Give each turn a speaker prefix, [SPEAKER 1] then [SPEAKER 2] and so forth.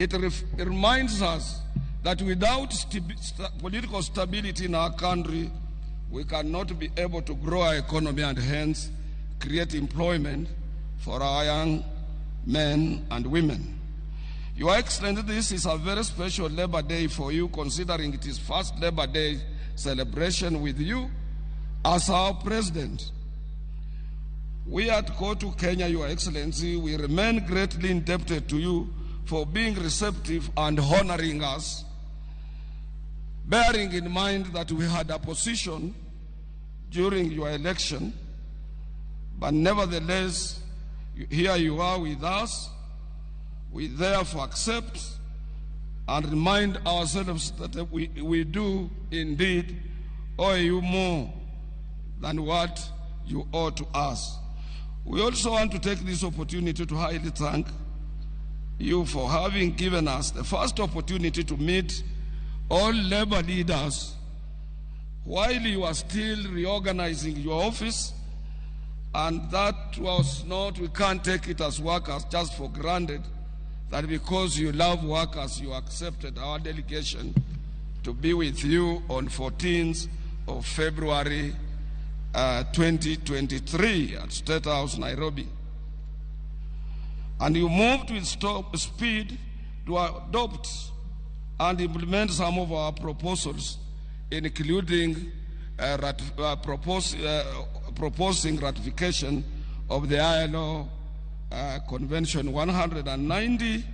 [SPEAKER 1] It reminds us that without political stability in our country, we cannot be able to grow our economy and hence create employment for our young men and women. Your Excellency, this is a very special Labor Day for you, considering it is first Labor Day celebration with you as our President. We at Kodi, Kenya, Your Excellency, we remain greatly indebted to you for being receptive and honoring us, bearing in mind that we had opposition during your election, but nevertheless, here you are with us. We therefore accept and remind ourselves that we do indeed owe you more than what you owe to us. We also want to take this opportunity to highly thank you for having given us the first opportunity to meet all labor leaders while you are still reorganizing your office, and that was not, we can't take it as workers just for granted, that because you love workers, you accepted our delegation to be with you on 14th of February 2023 at State House, Nairobi. And you moved with speed to adopt and implement some of our proposals, including proposing ratification of the ILO Convention 190